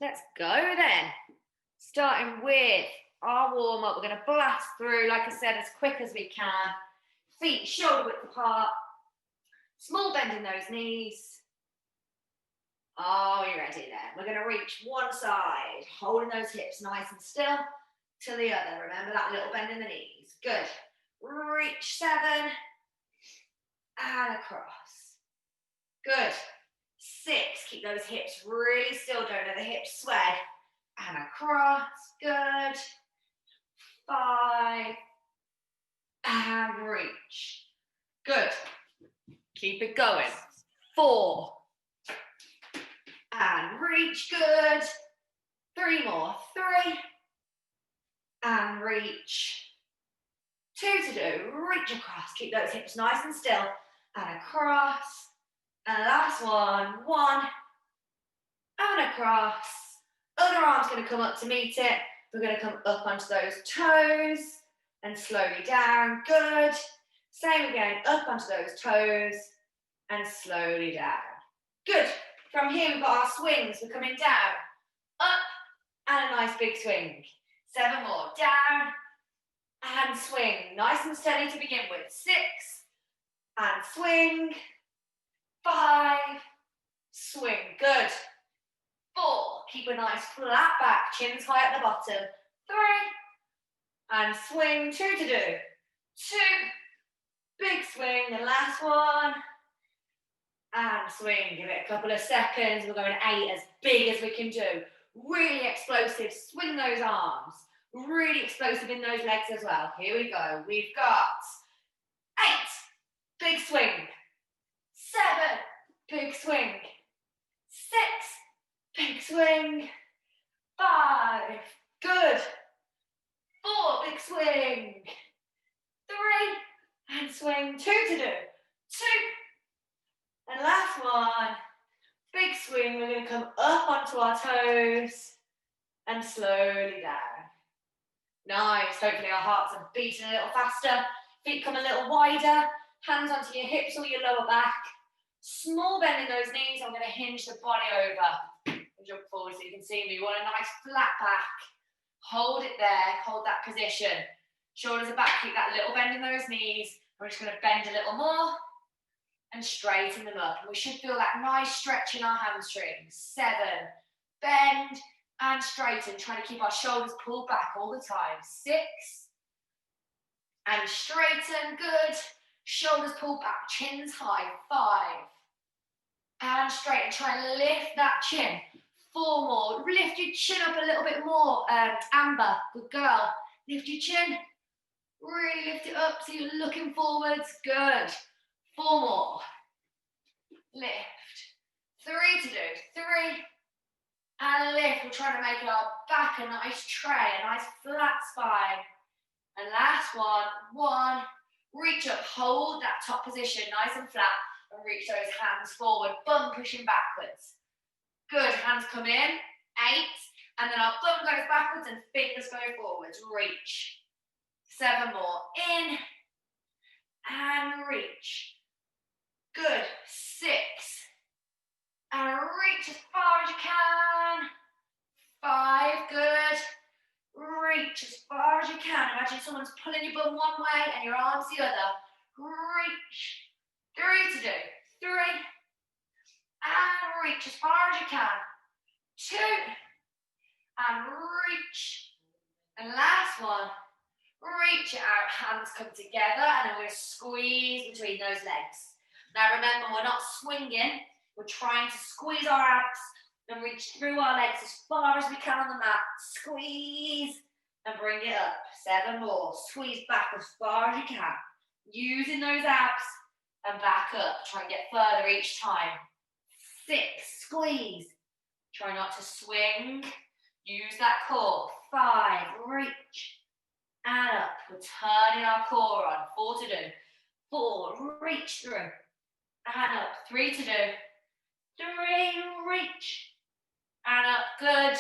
Let's go then. Starting with our warm-up. We're going to blast through, like I said, as quick as we can. Feet shoulder width apart. Small bend in those knees. Are we ready then? We're going to reach one side, holding those hips nice and still, to the other. Remember that little bend in the knees. Good. Reach 7 and across. Good. 6. Keep those hips really still. Don't let the hips sway. And across. Good. 5 and reach. Good. Keep it going. 4 and reach. Good. 3 more. 3 and reach. 2 to do. Reach across. Keep those hips nice and still. And across. And last one. 1 and across. Other arm's going to come up to meet it. We're going to come up onto those toes and slowly down. Good. Same again. Up onto those toes and slowly down. Good. From here we've got our swings. We're coming down, up, and a nice big swing. 7 more. Down and swing. Nice and steady to begin with. 6 and swing. 5, swing. Good. 4, keep a nice flat back, chins high at the bottom. 3, and swing. 2 to do. 2, big swing, the last one. And swing, give it a couple of seconds. We're going 8, as big as we can do. Really explosive, swing those arms. Really explosive in those legs as well. Here we go, we've got 8, big swing. 7, big swing. 6, big swing. 5, good. 4, big swing. 3, and swing. 2 to do. 2, and last one. Big swing. We're going to come up onto our toes and slowly down. Nice. Hopefully our hearts are beating a little faster. Feet come a little wider. Hands onto your hips or your lower back. Small bend in those knees. I'm going to hinge the body over. Jump forward so you can see me. You want a nice flat back. Hold it there. Hold that position. Shoulders are back. Keep that little bend in those knees. We're just going to bend a little more and straighten them up. And we should feel that nice stretch in our hamstrings. 7, bend and straighten. Trying to keep our shoulders pulled back all the time. 6, and straighten. Good. Shoulders pulled back. Chins high. 5, and straighten. Try and lift that chin. 4 more. Lift your chin up a little bit more. Amber, good girl. Lift your chin. Really lift it up so you're looking forwards. Good. 4 more. Lift. 3 to do. 3. And lift. We're trying to make our back a nice tray, a nice flat spine. And last one. 1. Reach up. Hold that top position nice and flat. And reach those hands forward. Bum pushing backwards. Good. Hands come in. 8. And then our bum goes backwards and fingers go forwards. Reach. 7 more. In. And reach. Good. 6. And reach as far as you can. 5. Good. Reach as far as you can. Imagine someone's pulling your bum one way and your arms the other. Reach. 3 to do. 3. And reach as far as you can. 2. And reach. And last one. Reach it out, hands come together, and then we're going to squeeze between those legs. Now remember, we're not swinging, we're trying to squeeze our abs and reach through our legs as far as we can on the mat. Squeeze and bring it up. 7 more. Squeeze back as far as you can. Using those abs and back up. Try and get further each time. 6, squeeze. Try not to swing. Use that core. 5, reach. And up. We're turning our core on. 4 to do. 4, reach through. And up. 3 to do. 3, reach. And up. Good.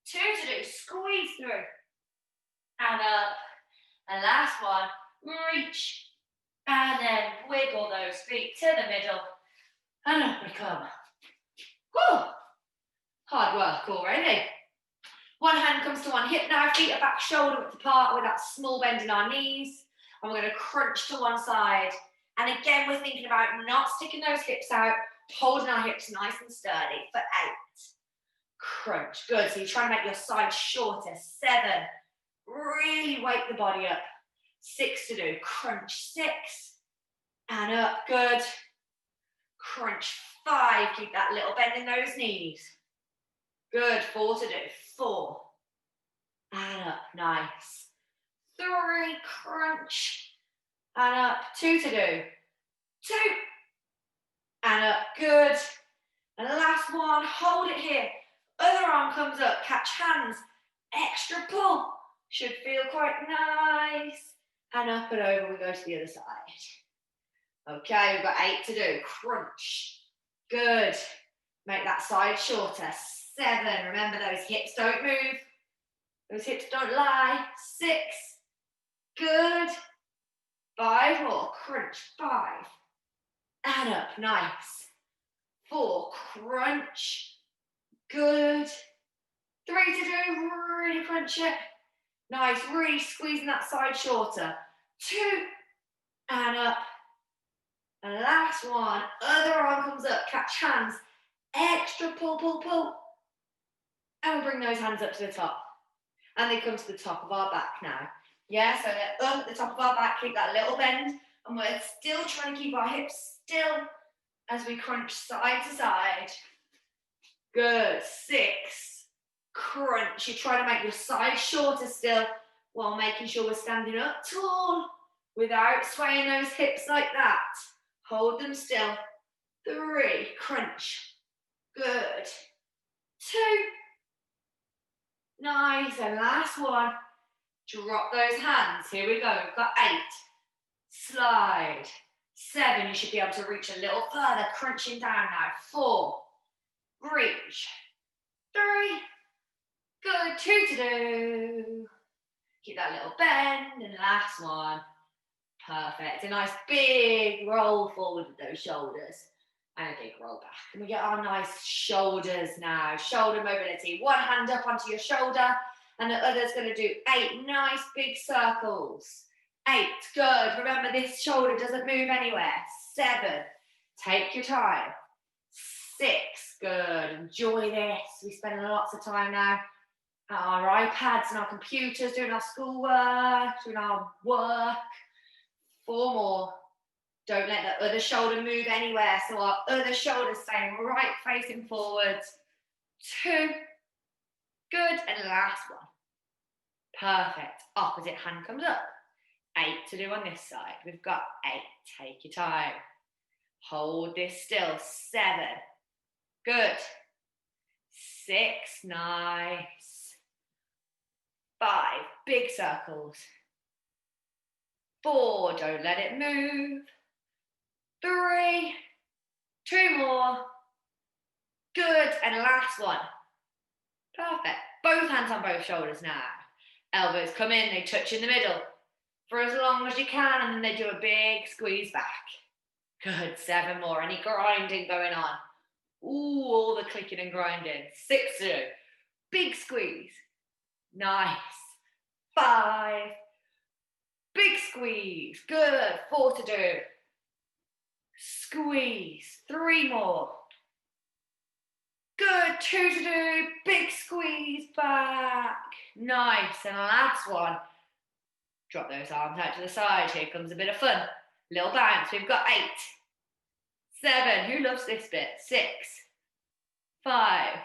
2 to do. Squeeze through. And up. And last one. Reach. And then wiggle those feet to the middle. And up we come. Woo! Hard work already. One hand comes to one hip now, feet are back, shoulder width apart with that small bend in our knees. And we're going to crunch to one side. And again, we're thinking about not sticking those hips out, holding our hips nice and sturdy for 8. Crunch, good. So you're trying to make your side shorter. 7, really wake the body up. 6 to do, crunch 6, and up, good. Crunch 5, keep that little bend in those knees. Good, 4 to do, 4, and up, nice. 3, crunch, and up, 2 to do, 2, and up, good. And last one, hold it here. Other arm comes up, catch hands, extra pull. Should feel quite nice. And up and over, we go to the other side. Okay, we've got 8 to do, crunch. Good. Make that side shorter. 7, remember those hips don't move. Those hips don't lie. 6, good. 5 more, crunch, 5. And up, nice. 4, crunch, good. 3 to do, really crunch it. Nice, really squeezing that side shorter. 2, and up. And last one, other arm comes up, catch hands. Extra pull, pull, pull. And we'll bring those hands up to the top. And they come to the top of our back now. Yeah, so they're up at the top of our back, keep that little bend. And we're still trying to keep our hips still as we crunch side to side. Good, 6, crunch. You're trying to make your side shorter still while making sure we're standing up tall without swaying those hips like that. Hold them still. 3, crunch. Good. 2. Nice, and last one. Drop those hands. Here we go. We've got 8. Slide. 7. You should be able to reach a little further. Crunching down now. 4. Reach. 3. Good. 2 to do. Keep that little bend. And last one. Perfect. A nice big roll forward with those shoulders. And a big roll back. And we get our nice shoulders now. Shoulder mobility. One hand up onto your shoulder. And the other's going to do 8 nice big circles. 8, good. Remember, this shoulder doesn't move anywhere. 7, take your time. 6, good. Enjoy this. We spend lots of time now at our iPads and our computers, doing our schoolwork, doing our work. 4 more. Don't let the other shoulder move anywhere. So our other shoulder's staying right facing forwards. 2, good. And last one. Perfect. Opposite hand comes up. 8 to do on this side. We've got 8. Take your time. Hold this still. 7. Good. 6. Nice. 5. Big circles. 4. Don't let it move. 3. 2 more. Good. And last one. Perfect. Both hands on both shoulders now. Elbows come in, they touch in the middle for as long as you can, and then they do a big squeeze back. Good, 7 more. Any grinding going on? Ooh, all the clicking and grinding. 6 to do. Big squeeze. Nice. 5. Big squeeze. Good. 4 to do. Squeeze. 3 more. Good. 2 to do. Big squeeze back. Nice. And last one. Drop those arms out to the side. Here comes a bit of fun. Little bounce. We've got 8. 7. Who loves this bit? 6. 5.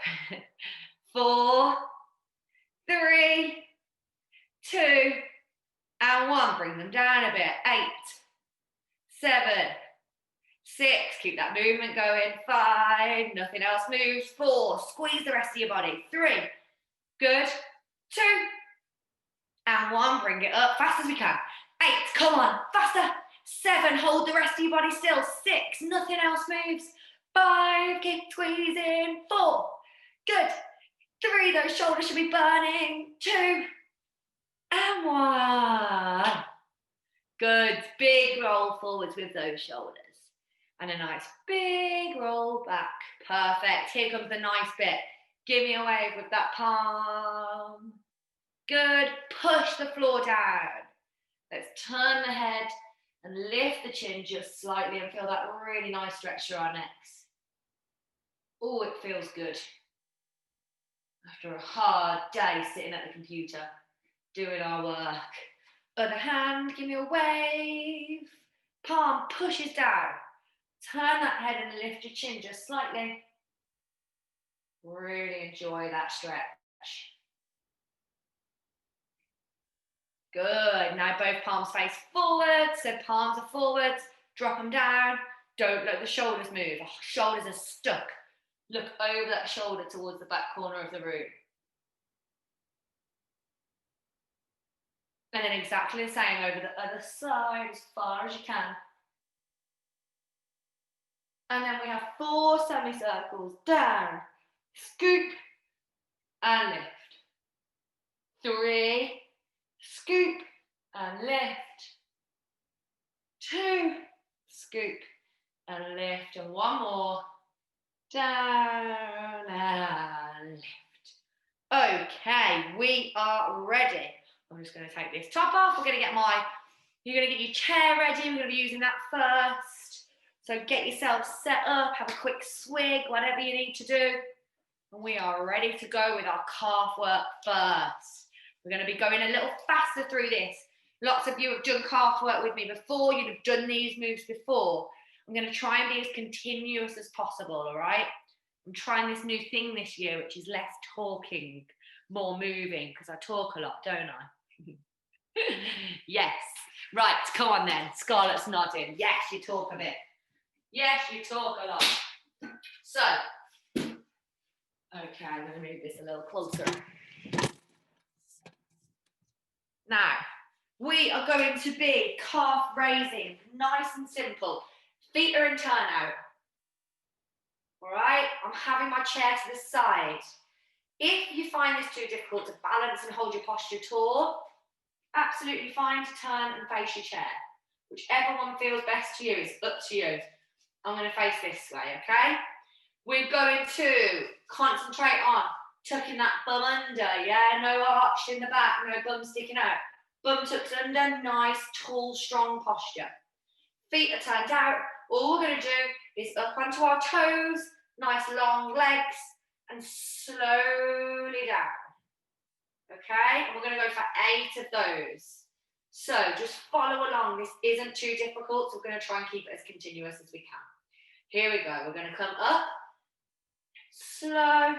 4. 3. 2. And 1. Bring them down a bit. 8. 7. 6. Keep that movement going. 5. Nothing else moves. 4. Squeeze the rest of your body. 3. Good. 2. And 1. Bring it up fast as we can. 8. Come on. Faster. 7. Hold the rest of your body still. 6. Nothing else moves. 5. Keep squeezing. 4. Good. 3. Those shoulders should be burning. 2. And 1. Good. Big roll forwards with those shoulders. And a nice big roll back. Perfect. Here comes the nice bit. Give me a wave with that palm. Good. Push the floor down. Let's turn the head and lift the chin just slightly and feel that really nice stretch through our necks. Oh, it feels good. After a hard day sitting at the computer, doing our work. Other hand, give me a wave. Palm pushes down. Turn that head and lift your chin just slightly. Really enjoy that stretch. Good. Now both palms face forward. So palms are forwards. Drop them down. Don't let the shoulders move. Oh, shoulders are stuck. Look over that shoulder towards the back corner of the room. And then exactly the same over the other side as far as you can. And then we have 4 semicircles. Down, scoop, and lift. 3, scoop, and lift. 2, scoop, and lift. And 1 more. Down and lift. Okay, we are ready. I'm just going to take this top off. You're going to get your chair ready. We're going to be using that first. So get yourself set up, have a quick swig, whatever you need to do. And we are ready to go with our calf work first. We're going to be going a little faster through this. Lots of you have done calf work with me before. You'd have done these moves before. I'm going to try and be as continuous as possible, all right? I'm trying this new thing this year, which is less talking, more moving, because I talk a lot, don't I? Yes. Right, come on then. Scarlett's nodding. Yes, you talk a bit. Yes, you talk a lot. So, okay, I'm going to move this a little closer. Now, we are going to be calf raising, nice and simple. Feet are in turnout. All right, I'm having my chair to the side. If you find this too difficult to balance and hold your posture tall, absolutely fine to turn and face your chair. Whichever one feels best to you, it's up to you. I'm going to face this way, okay? We're going to concentrate on tucking that bum under, yeah? No arch in the back, no bum sticking out. Bum tucked under, nice, tall, strong posture. Feet are turned out. All we're going to do is up onto our toes, nice long legs, and slowly down. Okay? And we're going to go for 8 of those. So just follow along. This isn't too difficult, so we're going to try and keep it as continuous as we can. Here we go. We're going to come up, slow,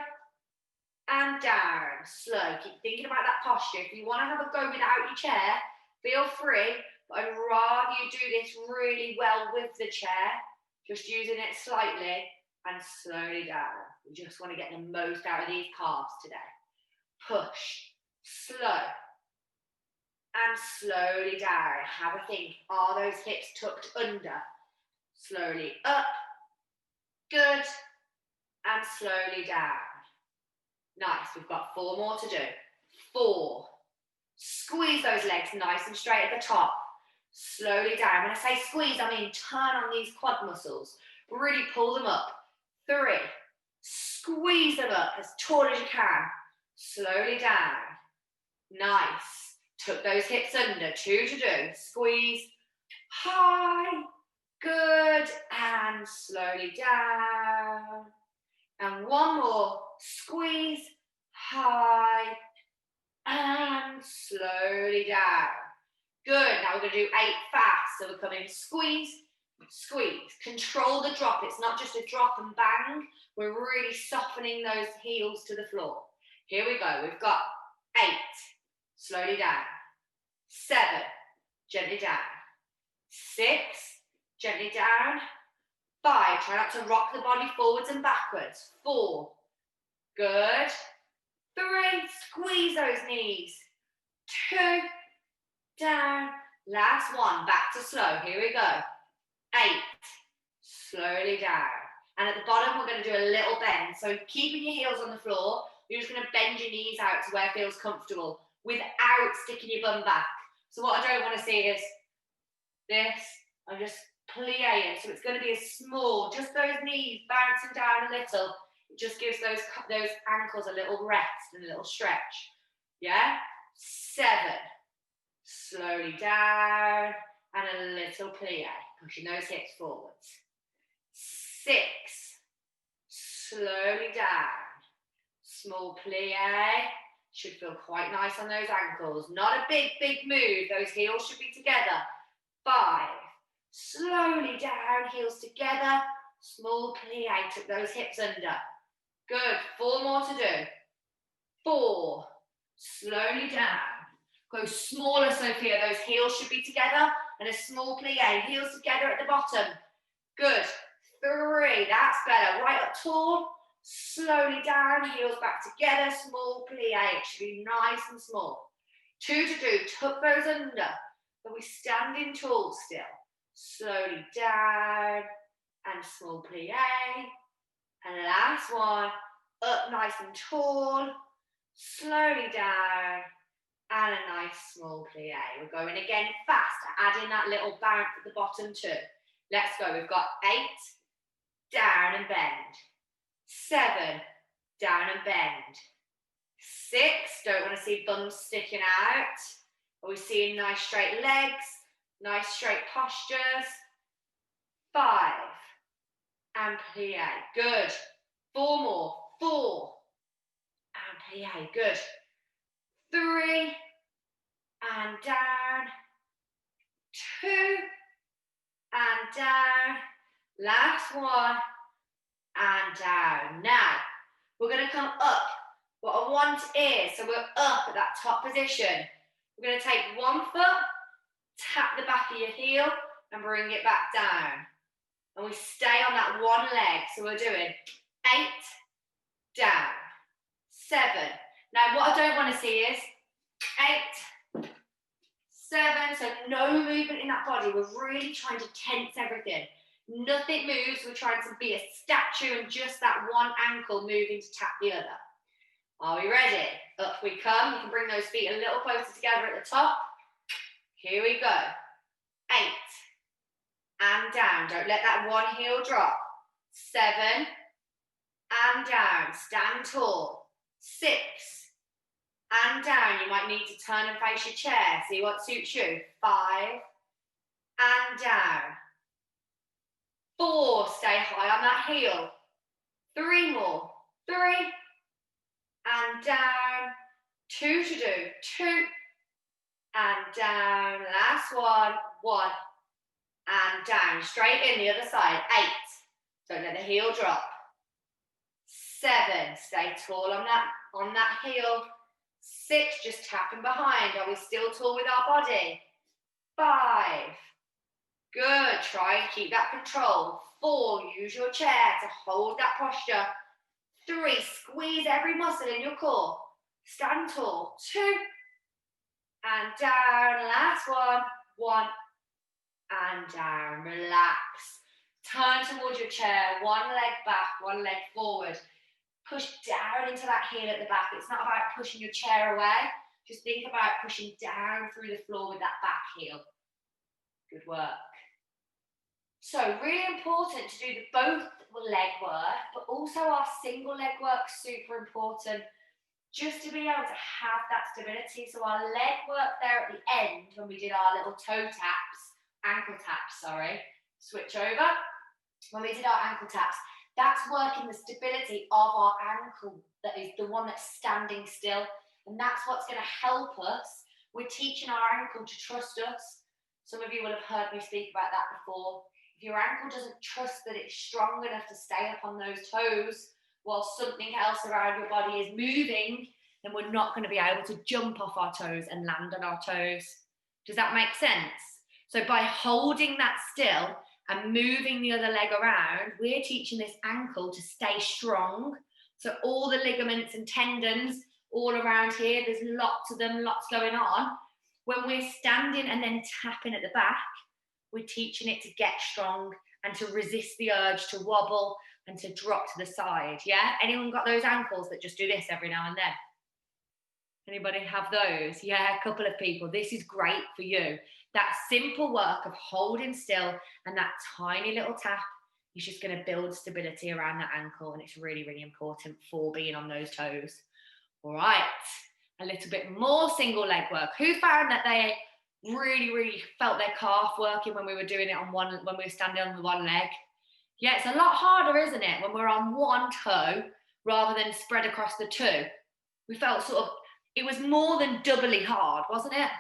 and down. Slow. Keep thinking about that posture. If you want to have a go without your chair, feel free. But I'd rather you do this really well with the chair, just using it slightly and slowly down. We just want to get the most out of these calves today. Push, slow, and slowly down. Have a think. Are those hips tucked under? Slowly up, good, and slowly down. Nice, we've got 4 more to do. 4. Squeeze those legs nice and straight at the top. Slowly down. When I say squeeze, I mean turn on these quad muscles. Really pull them up. 3. Squeeze them up as tall as you can. Slowly down. Nice. Tuck those hips under. 2 to do. Squeeze. High. Good. And slowly down. And 1 more. Squeeze. High. And slowly down. Good. Now we're going to do 8 fast. So we're coming squeeze, squeeze. Control the drop. It's not just a drop and bang. We're really softening those heels to the floor. Here we go. We've got 8. Slowly down. 7. Gently down. 6. Gently down. 5. Try not to rock the body forwards and backwards. 4. Good. 3. Squeeze those knees. 2. Down. Last 1. Back to slow. Here we go. 8. Slowly down. And at the bottom, we're going to do a little bend. So keeping your heels on the floor, you're just going to bend your knees out to where it feels comfortable without sticking your bum back. So what I don't want to see is this. I'm just plieing. So it's going to be a small, just those knees bouncing down a little. It just gives those ankles a little rest and a little stretch. Yeah? 7. Slowly down and a little plie, pushing those hips forwards. 6. Slowly down. Small plie. Should feel quite nice on those ankles. Not a big, big move. Those heels should be together. 5. Slowly down, heels together. Small plie, tuck those hips under. Good. 4 more to do. 4. Slowly down. Go smaller, Sophia. Those heels should be together. And a small plie. Heels together at the bottom. Good. 3. That's better. Right up tall. Slowly down. Heels back together. Small plie. It should be nice and small. 2 to do. Tuck those under. But we standing tall still. Slowly down. And small plie. And last one. Up nice and tall. Slowly down. And a nice small plie. We're going again fast, adding that little bounce at the bottom too. Let's go. We've got 8, down and bend. 7, down and bend. 6, don't want to see bums sticking out. Are we seeing nice straight legs, nice straight postures? 5, and plie. Good. 4 more. 4, and plie. Good. 3, and down. 2, and down. Last one, and down. Now, we're going to come up. What I want is, so we're up at that top position. We're going to take one foot, tap the back of your heel, and bring it back down. And we stay on that one leg. So we're doing 8, down. 7. Now, what I don't want to see is 8, 7. So no movement in that body. We're really trying to tense everything. Nothing moves. We're trying to be a statue and just that one ankle moving to tap the other. Are we ready? Up we come. You can bring those feet a little closer together at the top. Here we go. 8, and down. Don't let that one heel drop. 7, and down. Stand tall. 6, and down. You might need to turn and face your chair. See what suits you. 5, and down. 4, stay high on that heel. 3 more. 3, and down. 2 to do. 2, and down. Last one. 1, and down. Straight in the other side. 8. Don't let the heel drop. 7, stay tall on that heel. 6, just tapping behind. Are we still tall with our body? 5. Good. Try and keep that control. 4, use your chair to hold that posture. 3, squeeze every muscle in your core. Stand tall. 2, and down. Last one. 1, and down. Relax. Turn towards your chair. One leg back, one leg forward. Push down into that heel at the back. It's not about pushing your chair away. Just think about pushing down through the floor with that back heel. Good work. So really important to do both leg work, but also our single leg work, super important, just to be able to have that stability. So our leg work there at the end, when we did our little toe taps, ankle taps, sorry, switch over. When we did our ankle taps, that's working the stability of our ankle, that is the one that's standing still. And that's what's going to help us. We're teaching our ankle to trust us. Some of you will have heard me speak about that before. If your ankle doesn't trust that it's strong enough to stay up on those toes while something else around your body is moving, then we're not going to be able to jump off our toes and land on our toes. Does that make sense? So by holding that still and moving the other leg around, we're teaching this ankle to stay strong. So all the ligaments and tendons all around here, there's lots of them, lots going on. When we're standing and then tapping at the back, we're teaching it to get strong and to resist the urge to wobble and to drop to the side, yeah? Anyone got those ankles that just do this every now and then? Anybody have those? Yeah, a couple of people. This is great for you. That simple work of holding still and that tiny little tap is just going to build stability around that ankle, and it's really, really important for being on those toes. All right, a little bit more single leg work. Who found that they really, really felt their calf working when we were doing it on one, when we were standing on the one leg? Yeah, it's a lot harder, isn't it, when we're on one toe rather than spread across the two. We felt sort of, it was more than doubly hard, wasn't it?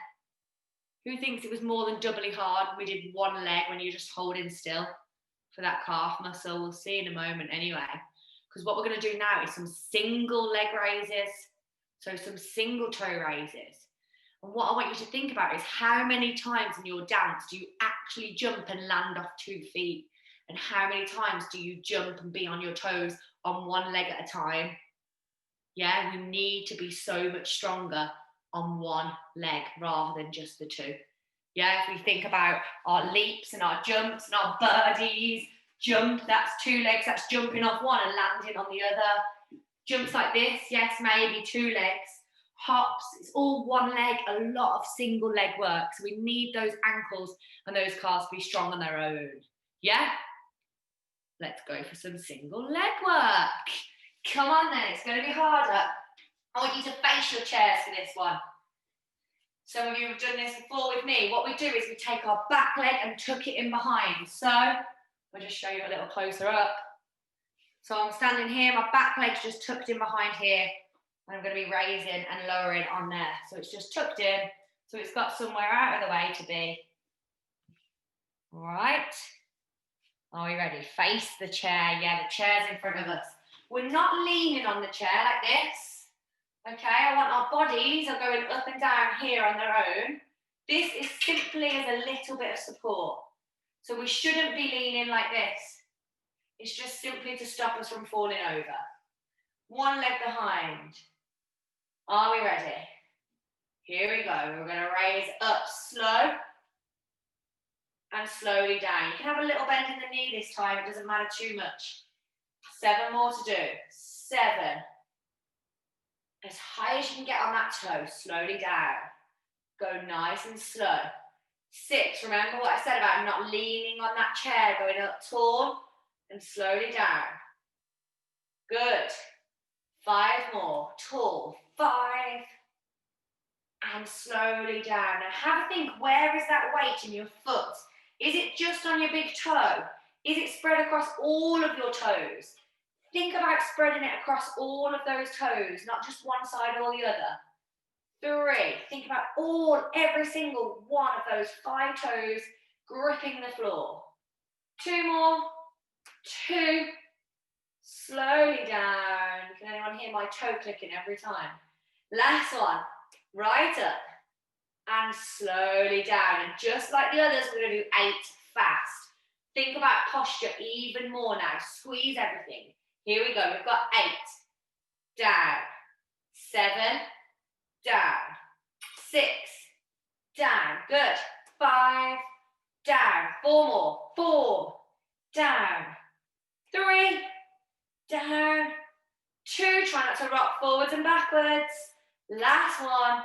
Who thinks it was more than doubly hard when we did one leg when you're just holding still for that calf muscle? We'll see in a moment anyway. Because what we're going to do now is some single leg raises. So some single toe raises. And what I want you to think about is how many times in your dance do you actually jump and land off 2 feet? And how many times do you jump and be on your toes on one leg at a time? Yeah, we need to be so much stronger on one leg rather than just the two. Yeah, if we think about our leaps and our jumps and our birdies, jump, that's 2 legs, that's jumping off one and landing on the other. Jumps like this, yes, maybe 2 legs. Hops, it's all one leg, a lot of single leg work. So we need those ankles and those calves to be strong on their own. Yeah? Let's go for some single leg work. Come on then, it's going to be harder. I want you to face your chairs for this one. Some of you have done this before with me. What we do is we take our back leg and tuck it in behind. So, I'll just show you a little closer up. So I'm standing here, my back leg's just tucked in behind here. And I'm going to be raising and lowering on there. So it's just tucked in, so it's got somewhere out of the way to be. All right. Are we ready? Face the chair. Yeah, the chair's in front of us. We're not leaning on the chair like this. Okay, I want our bodies are going up and down here on their own. This is simply as a little bit of support. So we shouldn't be leaning like this. It's just simply to stop us from falling over. One leg behind. Are we ready? Here we go. We're going to raise up slow and slowly down. You can have a little bend in the knee this time. It doesn't matter too much. 7 more to do. 7. As high as you can get on that toe, slowly down. Go nice and slow. 6, remember what I said about not leaning on that chair, going up tall and slowly down. Good. 5 more, tall. 5. And slowly down. Now have a think, where is that weight in your foot? Is it just on your big toe? Is it spread across all of your toes? Think about spreading it across all of those toes, not just one side or the other. 3, think about every single one of those 5 toes gripping the floor. 2 more, 2, slowly down. Can anyone hear my toe clicking every time? Last one, right up and slowly down. And just like the others, we're going to do 8 fast. Think about posture even more now. Squeeze everything. Here we go. We've got 8, down, 7, down, 6, down. Good. 5, down. 4 more. 4, down. 3, down. 2. Try not to rock forwards and backwards. Last one.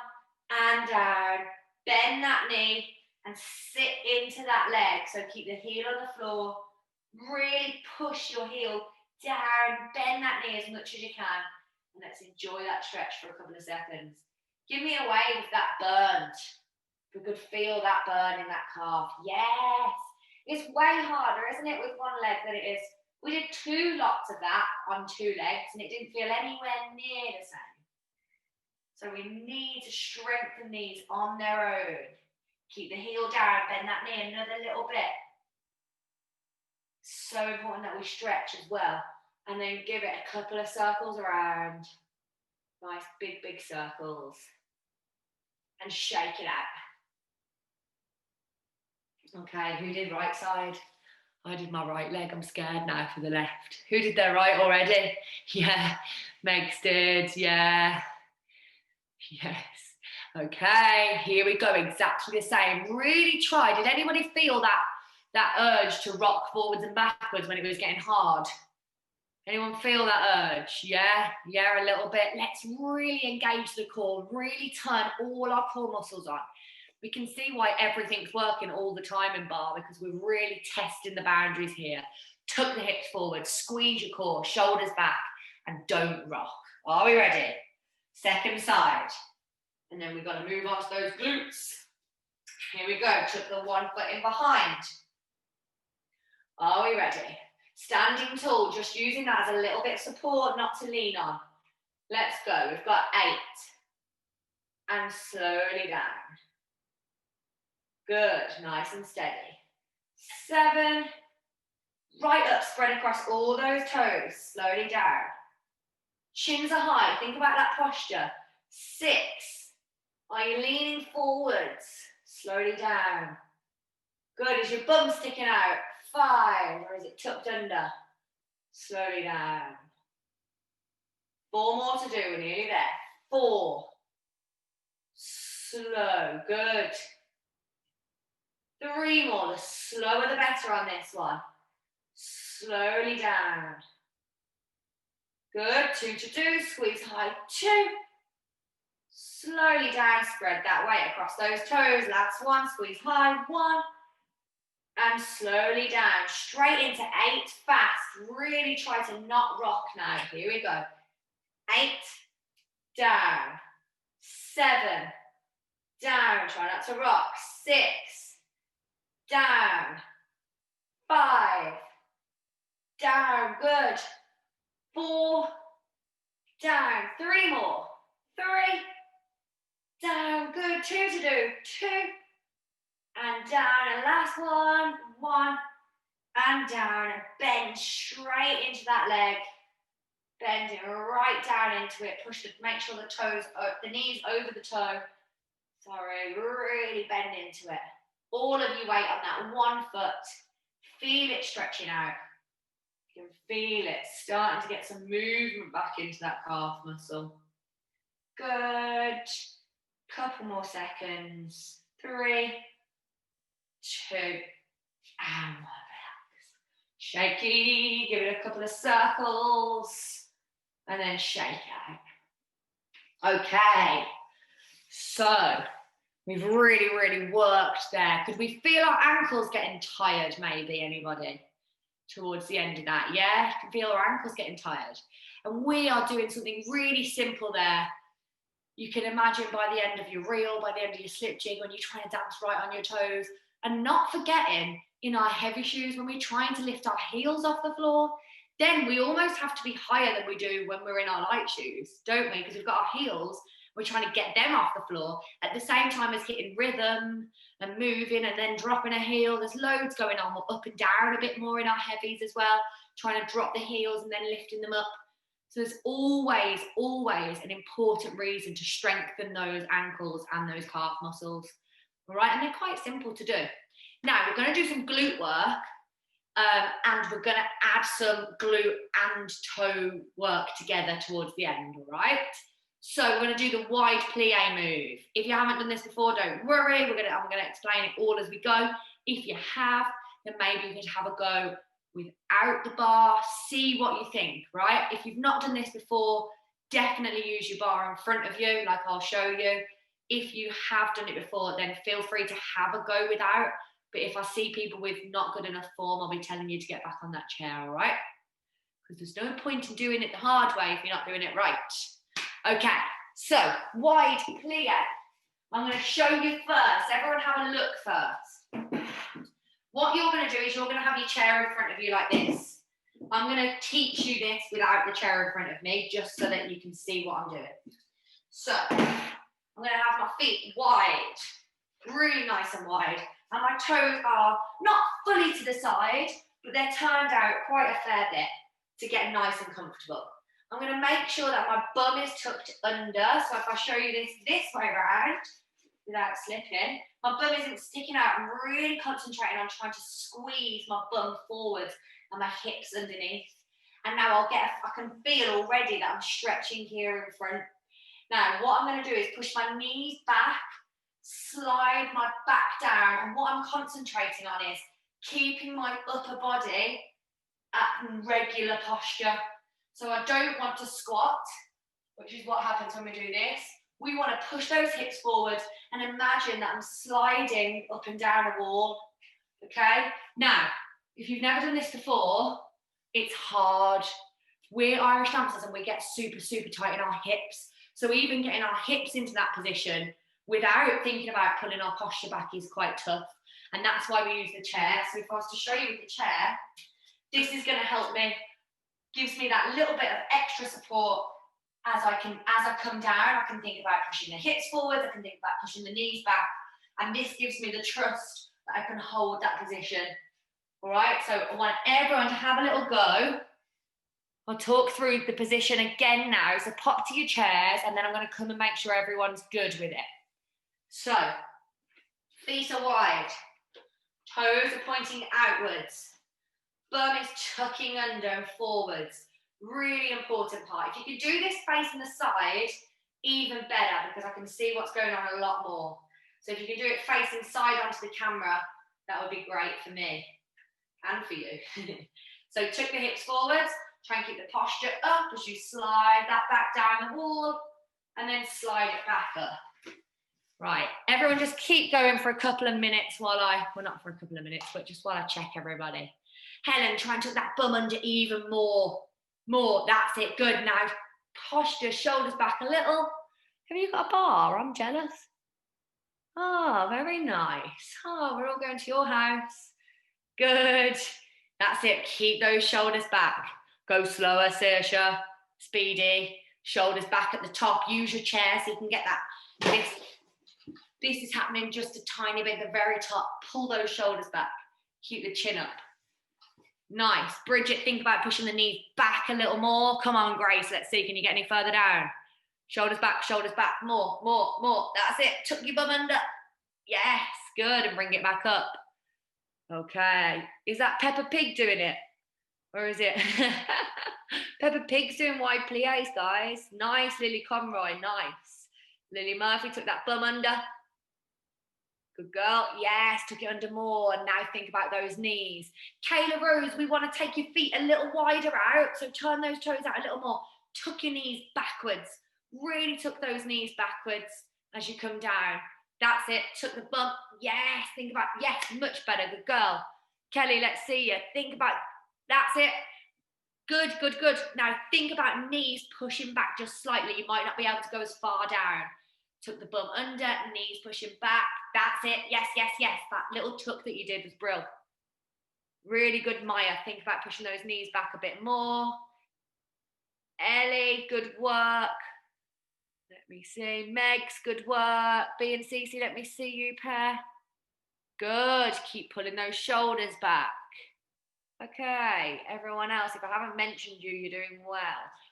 And down. Bend that knee and sit into that leg. So keep the heel on the floor. Really push your heel down. Bend that knee as much as you can. And let's enjoy that stretch for a couple of seconds. Give me a wave if that burned. We could feel that burn in that calf. Yes. It's way harder, isn't it, with one leg than it is. We did 2 lots of that on 2 legs and it didn't feel anywhere near the same. So we need to strengthen these on their own. Keep the heel down, bend that knee another little bit. So important that we stretch as well. And then give it a couple of circles around. Nice big, big circles. And shake it out. Okay, who did right side? I did my right leg. I'm scared now for the left. Who did their right already? Yeah, Megs did, yeah. Yes. Okay, here we go. Exactly the same. Really try. Did anybody feel that urge to rock forwards and backwards when it was getting hard? Anyone feel that urge? Yeah, a little bit. Let's really engage the core, really turn all our core muscles on. We can see why everything's working all the time in bar because we're really testing the boundaries here. Tuck the hips forward, squeeze your core, shoulders back, and don't rock. Are we ready? Second side. And then we've got to move on to those glutes. Here we go, tuck the one foot in behind. Are we ready? Standing tall, just using that as a little bit of support, not to lean on. Let's go, we've got 8. And slowly down. Good, nice and steady. 7. Right up, spread across all those toes, slowly down. Shins are high, think about that posture. 6. Are you leaning forwards? Slowly down. Good, is your bum sticking out? 5, or is it tucked under? Slowly down. 4 more to do, we're nearly there. 4. Slow, good. 3 more, the slower the better on this one. Slowly down. Good, 2 to do, squeeze high, 2. Slowly down, spread that weight across those toes. Last one, squeeze high, 1. And slowly down, straight into 8, fast. Really try to not rock now. Here we go. 8, down. 7, down. Try not to rock. 6, down. 5, down. Good. 4, down. 3 more. 3, down. Good. 2 to do. 2. And down, and last one, 1, and down, and bend straight into that leg, bending right down into it, make sure the toes, the knees over the toe, sorry, really bend into it. All of your weight on that one foot, feel it stretching out, you can feel it, starting to get some movement back into that calf muscle. Good, couple more seconds, 3, 2, and 1, relax. Shaky, give it a couple of circles, and then shake out. Okay, so we've really worked there. Could we feel our ankles getting tired, maybe, anybody? Towards the end of that, yeah? You can feel our ankles getting tired. And we are doing something really simple there. You can imagine by the end of your reel, by the end of your slip jig, when you're trying to dance right on your toes, and not forgetting in our heavy shoes, when we're trying to lift our heels off the floor, then we almost have to be higher than we do when we're in our light shoes, don't we? Because we've got our heels, we're trying to get them off the floor at the same time as hitting rhythm and moving and then dropping a heel. There's loads going on. We're up and down a bit more in our heavies as well, trying to drop the heels and then lifting them up. So there's always an important reason to strengthen those ankles and those calf muscles. All right, and they're quite simple to do. Now, we're going to do some glute work, and we're going to add some glute and toe work together towards the end, all right? So we're going to do the wide plie move. If you haven't done this before, don't worry. I'm going to explain it all as we go. If you have, then maybe you could have a go without the bar, see what you think, right? If you've not done this before, definitely use your bar in front of you, like I'll show you. If you have done it before, then feel free to have a go without. But if I see people with not good enough form, I'll be telling you to get back on that chair, all right? Because there's no point in doing it the hard way if you're not doing it right. Okay, so wide plie. I'm going to show you first. Everyone have a look first. What you're going to do is you're going to have your chair in front of you like this. I'm going to teach you this without the chair in front of me, just so that you can see what I'm doing. So I'm going to have my feet wide, really nice and wide. And my toes are not fully to the side, but they're turned out quite a fair bit to get nice and comfortable. I'm going to make sure that my bum is tucked under. So if I show you this way around, without slipping, my bum isn't sticking out. I'm really concentrating on trying to squeeze my bum forwards and my hips underneath. And now I can feel already that I'm stretching here in front. Now, what I'm going to do is push my knees back, slide my back down, and what I'm concentrating on is keeping my upper body at regular posture. So I don't want to squat, which is what happens when we do this. We want to push those hips forward and imagine that I'm sliding up and down a wall, okay? Now, If you've never done this before, it's hard. We're Irish dancers and we get super, super tight in our hips. So even getting our hips into that position without thinking about pulling our posture back is quite tough. And that's why we use the chair. So if I was to show you with the chair, this is going to help me, gives me that little bit of extra support as I come down. I can think about pushing the hips forward, I can think about pushing the knees back, and this gives me the trust that I can hold that position. All right, so I want everyone to have a little go. I'll talk through the position again now, so pop to your chairs, and then I'm going to come and make sure everyone's good with it. So, feet are wide, toes are pointing outwards, bum is tucking under and forwards. Really important part. If you can do this facing the side, even better, because I can see what's going on a lot more. So if you can do it facing side onto the camera, that would be great for me and for you. So tuck the hips forwards, try and keep the posture up as you slide that back down the wall, and then slide it back up. Right, everyone just keep going for a couple of minutes while well, not for a couple of minutes, but just while I check everybody. Helen, try and tuck that bum under even more. That's it, good. Now, posture, shoulders back a little. Have you got a bar? I'm jealous. Oh, very nice. Oh, we're all going to your house. Good. That's it, keep those shoulders back. Go slower, Saoirse. Speedy. Shoulders back at the top. Use your chair so you can get that. This is happening just a tiny bit at the very top. Pull those shoulders back. Keep the chin up. Nice. Bridget, think about pushing the knees back a little more. Come on, Grace. Let's see. Can you get any further down? Shoulders back, more. That's it. Tuck your bum under. Yes, good. And bring it back up. Okay. Is that Peppa Pig doing it? Or is it? Peppa Pig's doing wide plies, guys. Nice, Lily Conroy. Nice. Lily Murphy took that bum under. Good girl. Yes, took it under more. And now think about those knees. Kayla Rose, we want to take your feet a little wider out. So turn those toes out a little more. Tuck your knees backwards. Really tuck those knees backwards as you come down. That's it. Tuck the bump. Yes. Think about, yes, much better. Good girl. Kelly, let's see you. Think about, that's it. Good. Now think about knees pushing back just slightly. You might not be able to go as far down. Tuck the bum under, knees pushing back. That's it. Yes. That little tuck that you did was brilliant. Really good, Maya. Think about pushing those knees back a bit more. Ellie, good work. Let me see. Megs, good work. B and Cece, let me see you, pair. Good. Keep pulling those shoulders back. Okay, everyone else, if I haven't mentioned you, you're doing well.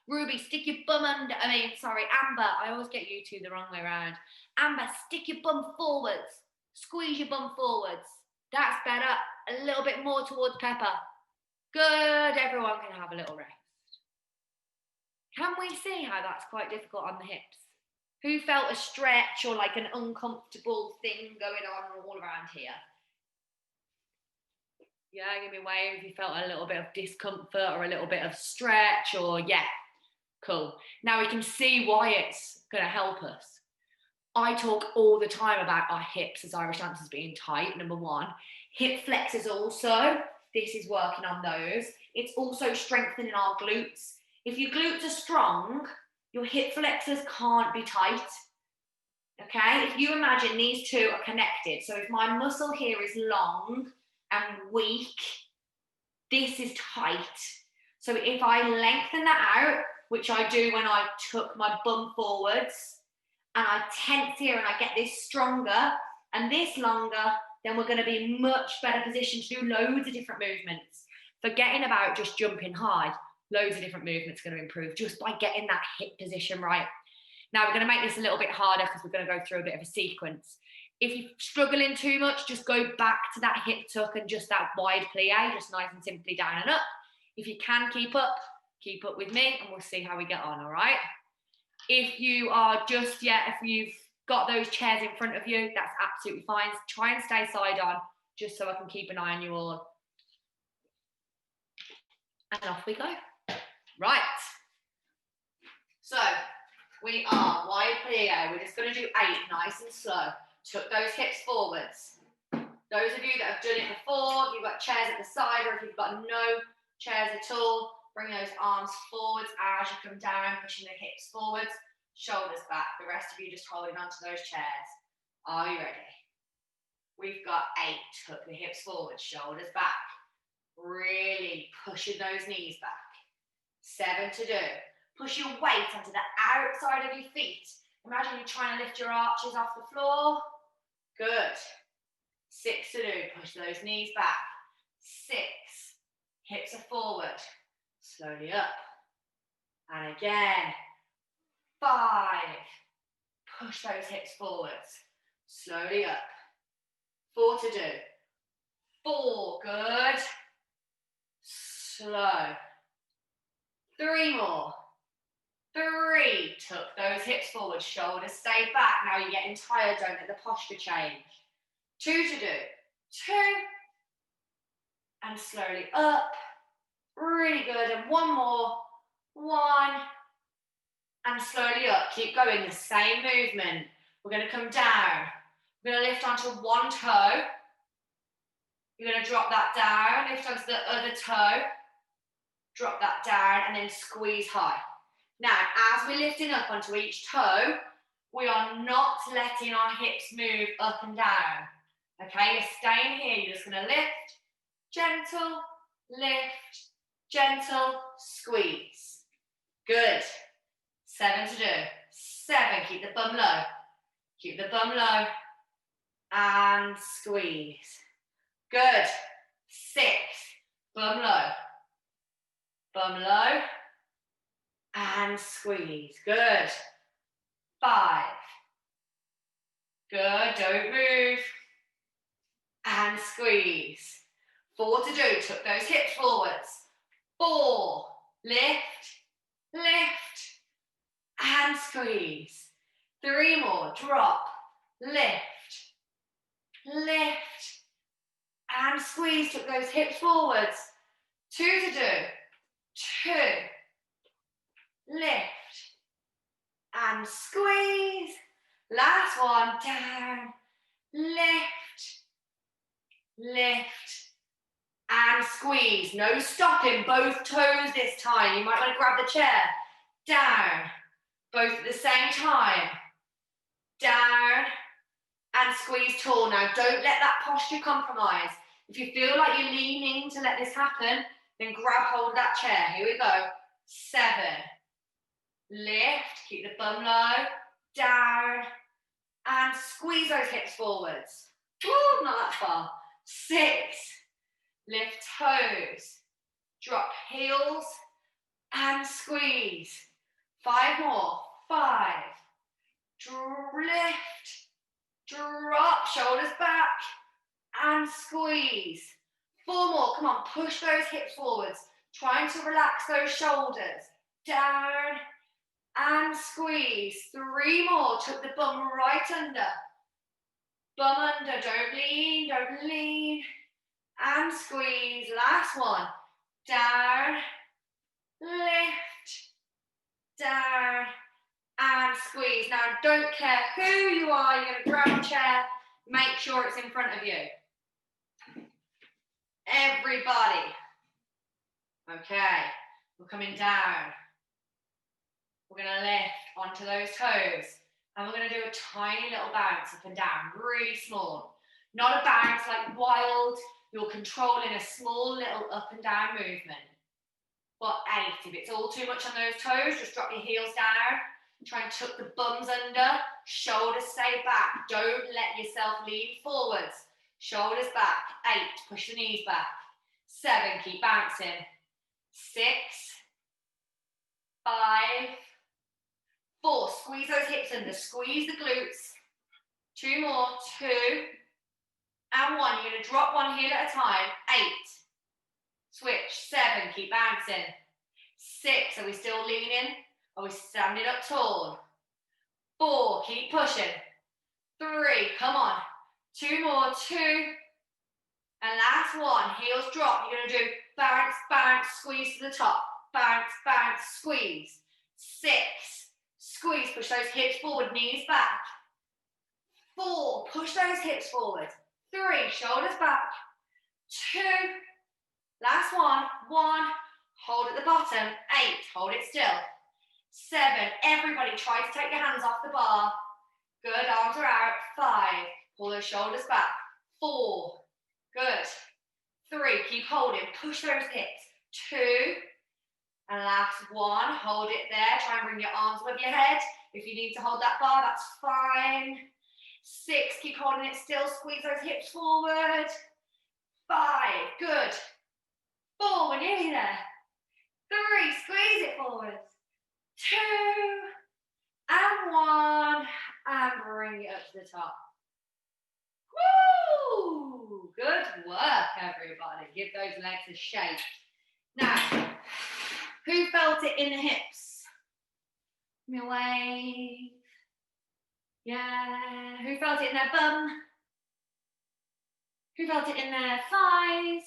Ruby, stick your bum under. Amber, I always get you two the wrong way around. Amber, stick your bum forwards. Squeeze your bum forwards. That's better. A little bit more towards Peppa. Good, everyone can have a little rest. Can we see how that's quite difficult on the hips? Who felt a stretch or like an uncomfortable thing going on all around here? Yeah, give me a wave if you felt a little bit of discomfort or a little bit of stretch or yeah, cool. Now we can see why it's going to help us. I talk all the time about our hips as Irish dancers being tight, number one. Hip flexors also, this is working on those. It's also strengthening our glutes. If your glutes are strong, your hip flexors can't be tight. Okay, if you imagine these two are connected, so if my muscle here is long and weak, this is tight. So if I lengthen that out, which I do when I tuck my bum forwards, and I tense here and I get this stronger and this longer, then we're going to be much better positioned to do loads of different movements. Forgetting about just jumping high, loads of different movements going to improve just by getting that hip position right. Now we're going to make this a little bit harder because we're going to go through a bit of a sequence. If you're struggling too much, just go back to that hip tuck and just that wide plie, just nice and simply down and up. If you can keep up with me and we'll see how we get on, all right? If you are if you've got those chairs in front of you, that's absolutely fine. Try and stay side on, just so I can keep an eye on you all. And off we go. Right. So, we are wide plie. We're just going to do 8, nice and slow. Tuck those hips forwards. Those of you that have done it before, if you've got chairs at the side or if you've got no chairs at all, bring those arms forwards as you come down, pushing the hips forwards, shoulders back. The rest of you just holding onto those chairs. Are you ready? We've got 8. Tuck the hips forward, shoulders back. Really pushing those knees back. 7 to do. Push your weight onto the outside of your feet. Imagine you're trying to lift your arches off the floor. Good. 6 to do. Push those knees back. 6. Hips are forward. Slowly up. And again. 5. Push those hips forwards. Slowly up. 4 to do. 4. Good. Slow. 3 more. 3. Tuck those hips forward. Shoulders stay back. Now you're getting tired. Don't let the posture change. 2 to do. 2. And slowly up. Really good. And 1 more. 1. And slowly up. Keep going. The same movement. We're going to come down. We're going to lift onto one toe. You're going to drop that down. Lift onto the other toe. Drop that down and then squeeze high. Now, as we're lifting up onto each toe, we are not letting our hips move up and down. Okay, you're staying here. You're just going to lift, gentle, squeeze. Good. 7 to do. 7, keep the bum low. Keep the bum low. And squeeze. Good. 6, bum low. Bum low. And squeeze. Good. 5. Good. Don't move. And squeeze. 4 to do. Tuck those hips forwards. 4. Lift. And squeeze. 3 more. Drop. Lift. And squeeze. Tuck those hips forwards. 2 to do. 2. Lift. And squeeze. Last one. Down. Lift. And squeeze. No stopping. Both toes this time. You might want to grab the chair. Down. Both at the same time. Down. And squeeze tall. Now, don't let that posture compromise. If you feel like you're leaning to let this happen, then grab hold of that chair. Here we go. 7. Lift. Keep the bum low. Down. And squeeze those hips forwards. Ooh, not that far. 6. Lift toes. Drop heels. And squeeze. 5 more. 5. Lift. Drop. Shoulders back. And squeeze. 4 more. Come on. Push those hips forwards. Trying to relax those shoulders. Down. And squeeze. 3 more. Tuck the bum right under. Bum under. Don't lean. And squeeze. Last one. Down. Lift. Down. And squeeze. Now, don't care who you are. You're going to grab a chair. Make sure it's in front of you. Everybody. Okay. We're coming down. We're going to lift onto those toes. And we're going to do a tiny little bounce up and down. Really small. Not a bounce like wild. You're controlling a small little up and down movement. But 8. If it's all too much on those toes, just drop your heels down. Try and tuck the bums under. Shoulders stay back. Don't let yourself lean forwards. Shoulders back. 8. Push the knees back. 7. Keep bouncing. 6. 5. 4. Squeeze those hips under. Squeeze the glutes. 2 more. 2. And 1. You're going to drop one heel at a time. 8. Switch. 7. Keep bouncing. 6. Are we still leaning? Are we standing up tall? 4. Keep pushing. 3. Come on. 2 more. 2. And last one. Heels drop. You're going to do bounce, bounce, squeeze to the top. Bounce, bounce, squeeze. 6. Squeeze. Push those hips forward. Knees back. 4. Push those hips forward. 3, shoulders back. 2, last one. 1, hold at the bottom. 8, hold it still. 7, everybody try to take your hands off the bar. Good, arms are out. 5, pull those shoulders back. 4, good. 3, keep holding, push those hips. 2, and last 1, hold it there. Try and bring your arms above your head. If you need to hold that bar, that's fine. 6, keep holding it still, squeeze those hips forward. 5, good. 4, we're nearly there. 3, squeeze it forward. 2, and 1, and bring it up to the top. Woo! Good work, everybody. Give those legs a shake. Now, who felt it in the hips? Give me a wave. Yeah. Who felt it in their bum? Who felt it in their thighs?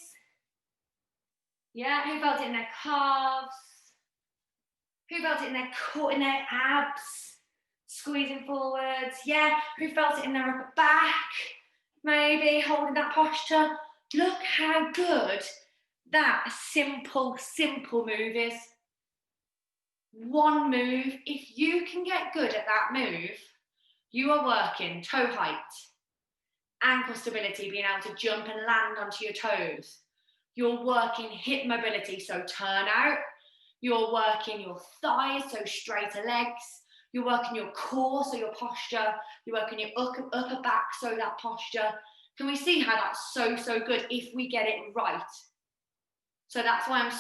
Yeah. Who felt it in their calves? Who felt it in their core, in their abs? Squeezing forwards. Yeah. Who felt it in their upper back? Maybe holding that posture. Look how good that simple move is. One move. If you can get good at that move, you are working toe height, ankle stability, being able to jump and land onto your toes. You're working hip mobility, so turn out. You're working your thighs, so straighter legs. You're working your core, so your posture. You're working your upper back, so that posture. Can we see how that's so good if we get it right? So that's why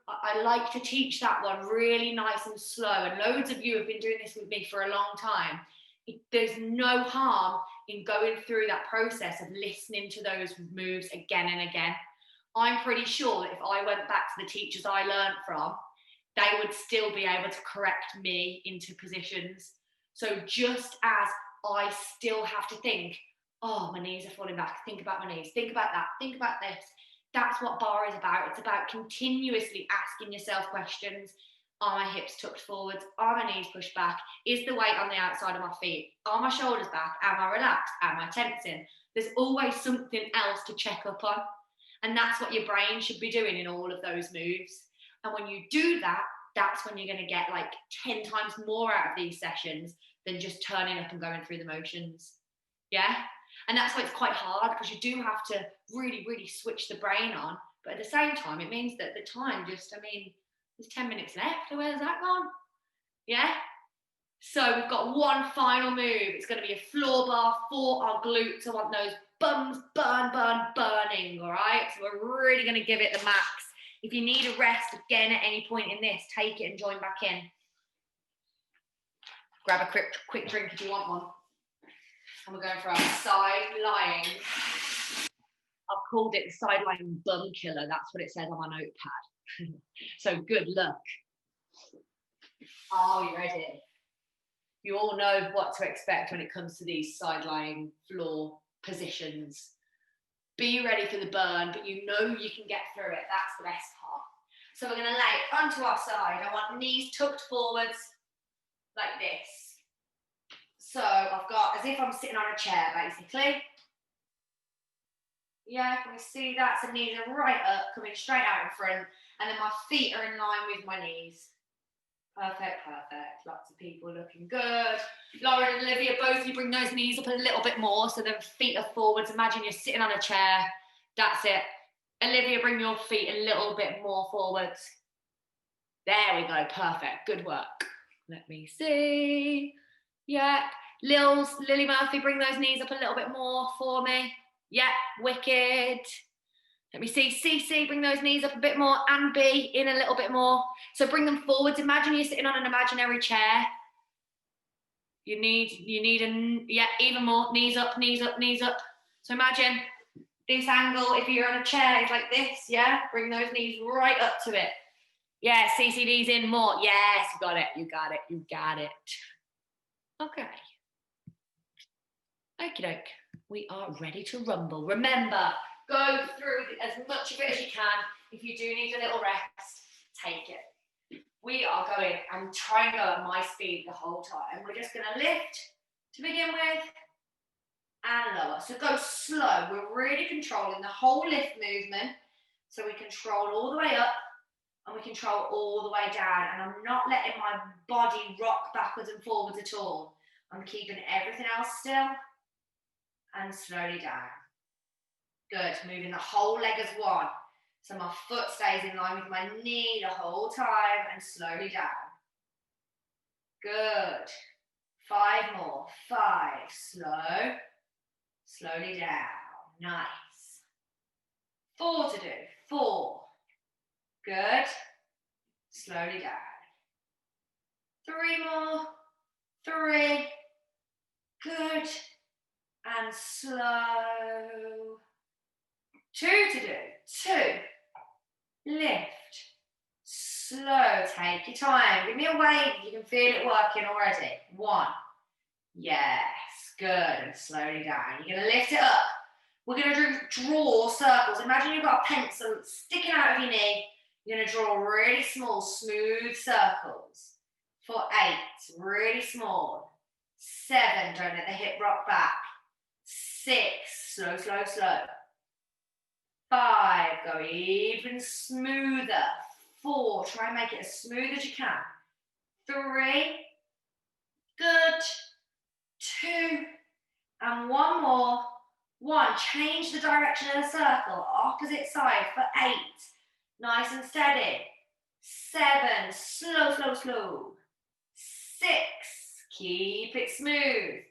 I like to teach that one really nice and slow. And loads of you have been doing this with me for a long time. There's no harm in going through that process of listening to those moves again and again. I'm pretty sure that if I went back to the teachers I learned from, they would still be able to correct me into positions. So just as I still have to think, oh, my knees are falling back, think about my knees, think about that, think about this. That's what Barre is about. It's about continuously asking yourself questions. Are my hips tucked forwards? Are my knees pushed back? Is the weight on the outside of my feet? Are my shoulders back? Am I relaxed? Am I tensing? There's always something else to check up on. And that's what your brain should be doing in all of those moves. And when you do that, that's when you're going to get like 10 times more out of these sessions than just turning up and going through the motions. Yeah? And that's why it's quite hard, because you do have to really, really switch the brain on. But at the same time, it means that the time there's 10 minutes left. Where's that gone? Yeah? So we've got one final move. It's going to be a floor bar for our glutes. I want those bums burning, all right? So we're really going to give it the max. If you need a rest again at any point in this, take it and join back in. Grab a quick drink if you want one. And we're going for our side lying. I've called it the side lying bum killer. That's what it says on my notepad. So good luck. Are we ready? You all know what to expect when it comes to these side lying floor positions. Be ready for the burn, but you know you can get through it. That's the best part. So we're going to lay onto our side. I want knees tucked forwards like this. So I've got, as if I'm sitting on a chair, basically. Yeah, can we see that? So knees are right up, coming straight out in front. And then my feet are in line with my knees. Perfect. Lots of people looking good. Lauren and Olivia, both of you bring those knees up a little bit more so the feet are forwards. Imagine you're sitting on a chair. That's it. Olivia, bring your feet a little bit more forwards. There we go. Perfect. Good work. Let me see. Yeah. Lily Murphy, bring those knees up a little bit more for me. Yeah. Wicked. Let me see. CC, bring those knees up a bit more. And B, in a little bit more. So bring them forwards. Imagine you're sitting on an imaginary chair. You need even more. Knees up. So imagine this angle, if you're on a chair, is like this, yeah? Bring those knees right up to it. Yeah, CCD's in more. Yes, you got it. Okay. Okie doke. We are ready to rumble. Remember, go through as much of it as you can. If you do need a little rest, take it. We are going and try and go at my speed the whole time. We're just going to lift to begin with. and lower. So go slow. We're really controlling the whole lift movement. So we control all the way up and we control all the way down. And I'm not letting my body rock backwards and forwards at all. I'm keeping everything else still and slowly down. Good, moving the whole leg as one. So my foot stays in line with my knee the whole time and slowly down. Good. 5 more. 5, slow. Slowly down. Nice. 4 to do. 4. Good. Slowly down. 3 more. 3. Good. And slow. 2 to do. 2. Lift. Slow. Take your time. Give me a wave if you can feel it working already. 1. Yes. Good. And slowly down. You're going to lift it up. We're going to draw circles. Imagine you've got a pencil sticking out of your knee. You're going to draw really small, smooth circles. For 8, really small. 7, don't let the hip rock back. 6, slow, slow, slow. 5, go even smoother. 4, try and make it as smooth as you can. 3, good. 2, and 1 more. 1, change the direction of the circle, opposite side for 8. Nice and steady. 7, slow, slow, slow. 6, keep it smooth.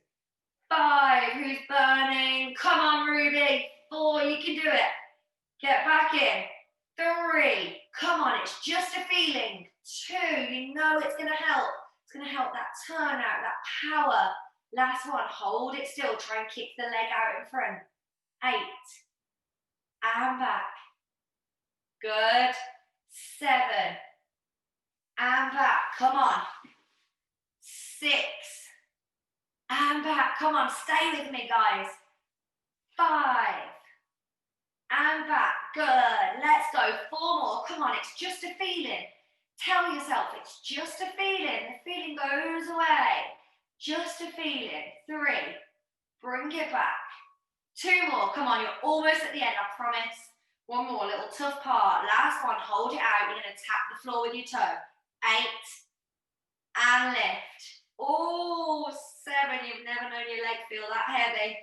5, who's burning? Come on, Ruby. 4, you can do it. Get back in. 3, come on, it's just a feeling. 2, you know it's going to help. It's going to help that turnout, that power. Last 1, hold it still. Try and kick the leg out in front. 8, and back. Good. 7, and back. Come on. 6, and back. Come on, stay with me, guys. 5, and back. Good. Let's go. 4 more. Come on, it's just a feeling. Tell yourself it's just a feeling. The feeling goes away. Just a feeling. 3, bring it back. 2 more. Come on, you're almost at the end, I promise. 1 more, little tough part. Last 1, hold it out. You're going to tap the floor with your toe. 8, and lift. Oh, 7, you've never known your leg feel that heavy.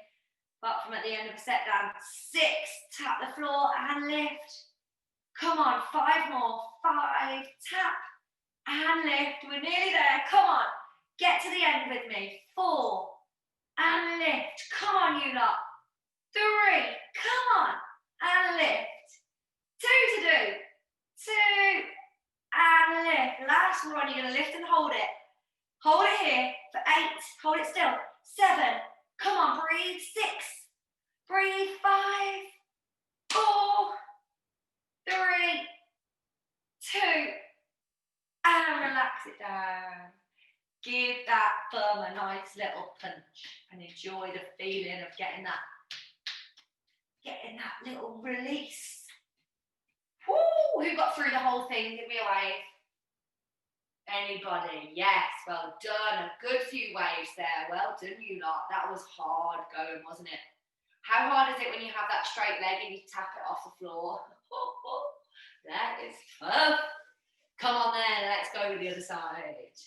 Apart from at the end of a set down. 6, tap the floor and lift. Come on, 5 more. 5, tap and lift. We're nearly there. Come on, get to the end with me. 4, and lift. Come on, you lot. 3, come on, and lift. 2 to do. 2, and lift. Last 1, you're going to lift and hold it. Hold it here for 8. Hold it still. 7. Come on, breathe. 6. Breathe. 5. 4. 3. 2. And relax it down. Give that bum a nice little punch and enjoy the feeling of getting that little release. Woo! Who got through the whole thing? Give me a wave. Anybody? Yes, well done. A good few waves there. Well done, you lot. That was hard going, wasn't it? How hard is it when you have that straight leg and you tap it off the floor? That is tough. Come on then, let's go with the other side.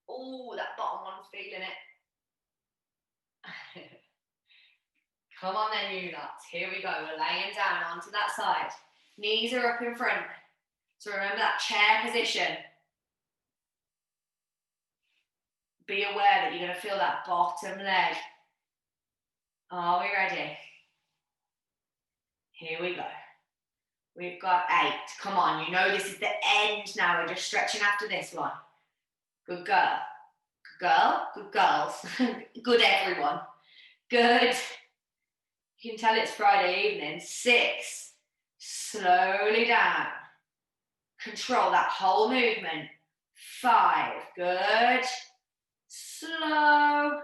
Oh, that bottom one's feeling it. Come on then, you lots. Here we go. We're laying down onto that side. Knees are up in front. So remember that chair position. Be aware that you're going to feel that bottom leg. Are we ready? Here we go. We've got 8. Come on, you know this is the end now. We're just stretching after this one. Good girl. Good girl. Good girls. Good everyone. Good. You can tell it's Friday evening. 6. Slowly down. Control that whole movement. 5. Good. Slow.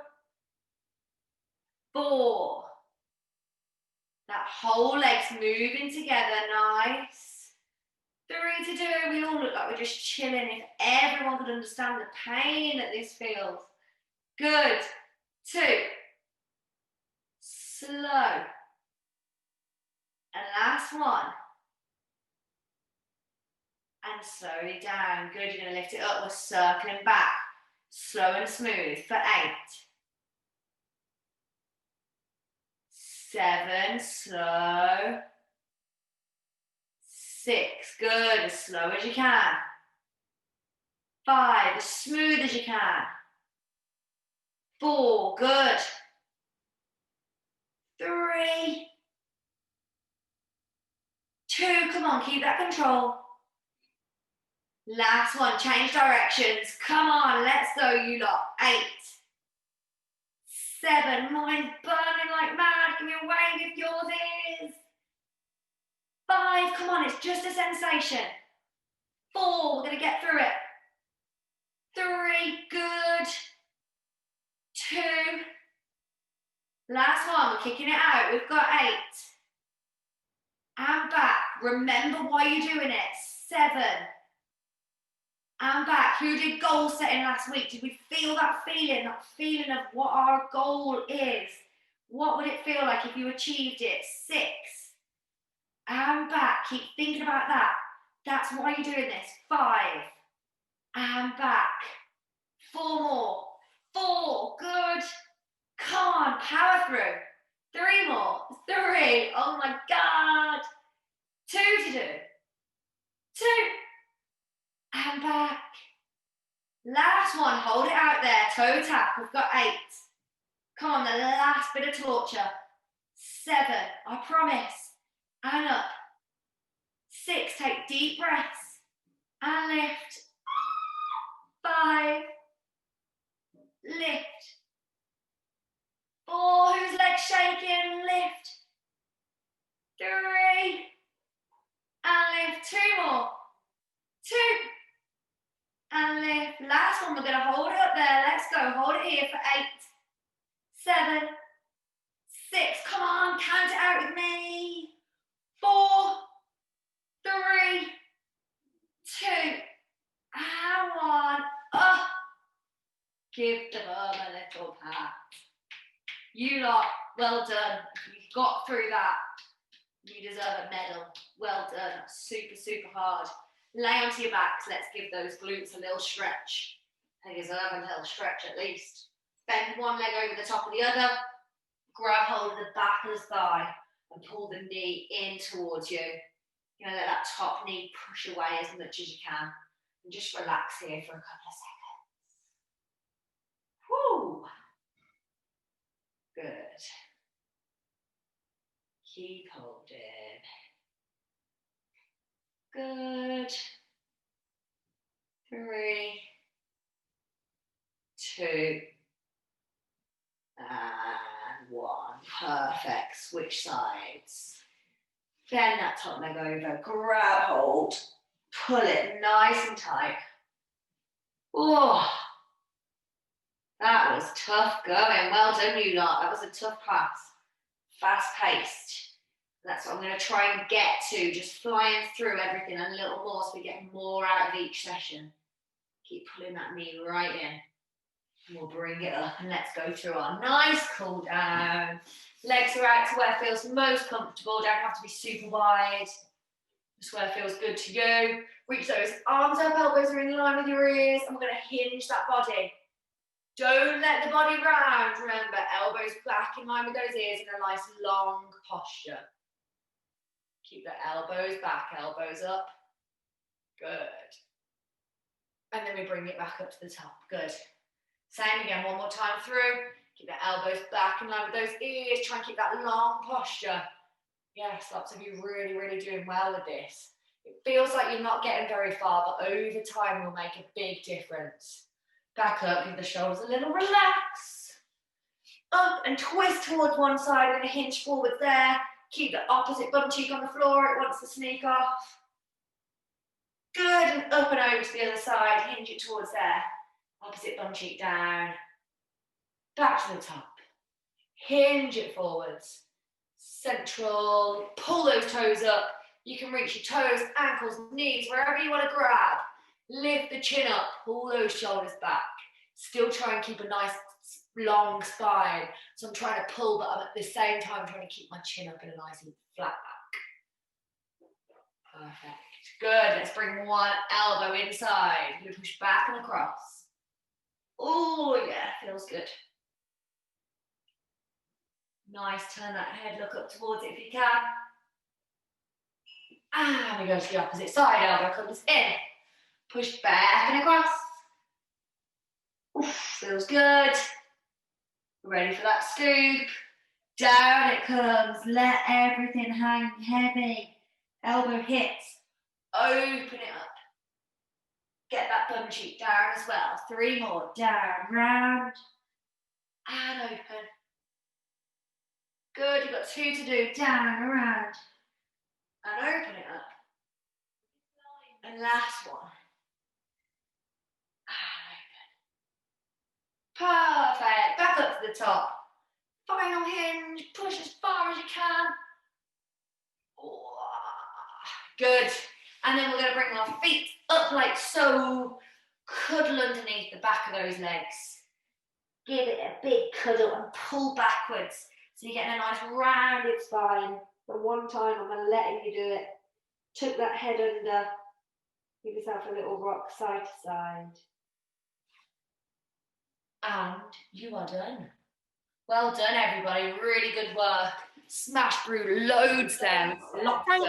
4. That whole leg's moving together. Nice. 3 to do. We all look like we're just chilling. If everyone could understand the pain that this feels. Good. 2. slow. And last one. And slowly down. Good, you're going to lift it up. We're circling back. Slow and smooth for 8. 7, slow. 6, good, as slow as you can. 5, as smooth as you can. 4, good. 3, 2, come on, keep that control. Last one, change directions. Come on, let's go, you lot. 8, 7, mine's burning like mad. Give me a wave if yours is. 5, come on, it's just a sensation. 4, we're gonna get through it. 3, good. 2, last one, we're kicking it out. We've got 8. And back, remember why you're doing it. 7. And back. Who did goal setting last week? Did we feel that feeling of what our goal is? What would it feel like if you achieved it? 6. And back. Keep thinking about that. That's why you're doing this. 5. And back. 4 more. 4. Good. Come on. Power through. 3 more. 3. Oh my God. 2 to do. 2. And back. Last one, hold it out there, toe tap. We've got 8. Come on, the last bit of torture. 7, I promise. And up. 6, take deep breaths. And lift. 5. Lift. 4, whose legs shaking? Lift. 3. And lift. 2 more. 2. And lift. Last one, we're going to hold it up there. Let's go. Hold it here for 8, 7, 6. Come on, count it out with me. 4, 3, 2, and 1. Up. Give the bum a little pat. You lot, well done. You got through that. You deserve a medal. Well done. Super, super hard. Lay onto your backs. Let's give those glutes a little stretch. They deserve a little stretch at least. Bend one leg over the top of the other. Grab hold of the back of the thigh and pull the knee in towards you. You're going to let that top knee push away as much as you can. And just relax here for a couple of seconds. Woo! Good. Keep holding. Good. 3, 2, and 1. Perfect. Switch sides. Bend that top leg over. Grab hold. Pull it nice and tight. Oh, that was tough going. Well done, you lot. That was a tough class. Fast paced. That's what I'm going to try and get to, just flying through everything a little more so we get more out of each session. Keep pulling that knee right in. And we'll bring it up and let's go through our nice cool down. Legs are out to where it feels most comfortable. Don't have to be super wide. Just where it feels good to you. Reach those arms up, elbows are in line with your ears, and we're going to hinge that body. Don't let the body round. Remember, elbows back in line with those ears in a nice long posture. Keep the elbows back, elbows up. Good. And then we bring it back up to the top. Good. Same again, one more time through. Keep the elbows back in line with those ears. Try and keep that long posture. Yes, lots of you really, really doing well with this. It feels like you're not getting very far, but over time will make a big difference. Back up, give the shoulders a little relax. Up and twist towards one side. We're going to hinge forward there. Keep the opposite bum cheek on the floor. It wants to sneak off. Good, and up and over to the other side. Hinge it towards there. Opposite bum cheek down. Back to the top. Hinge it forwards. Central. Pull those toes up. You can reach your toes, ankles, knees, wherever you want to grab. Lift the chin up. Pull those shoulders back. Still try and keep a nice long spine. So I'm trying to pull, but I'm at the same time trying to keep my chin up in a nice and flat back. Perfect. Good. Let's bring one elbow inside. You're going to push back and across. Oh, yeah, feels good. Nice. Turn that head, look up towards it if you can. And we go to the opposite side. Elbow comes in. Push back and across. Oof, feels good. Ready for that scoop. Down it comes. Let everything hang heavy. Elbow hits. Open it up. Get that bum cheek down as well. 3 more. Down, round, and open. Good. You've got 2 to do. Down, around, and open it up. And last one. Perfect. Back up to the top. Final hinge. Push as far as you can. Good. And then we're going to bring our feet up like so. Cuddle underneath the back of those legs. Give it a big cuddle and pull backwards. So you're getting a nice rounded spine. But one time I'm going to let you do it. Tuck that head under. Give yourself a little rock side to side. And you are done. Well done, everybody. Really good work. Smashed through loads there. Lots of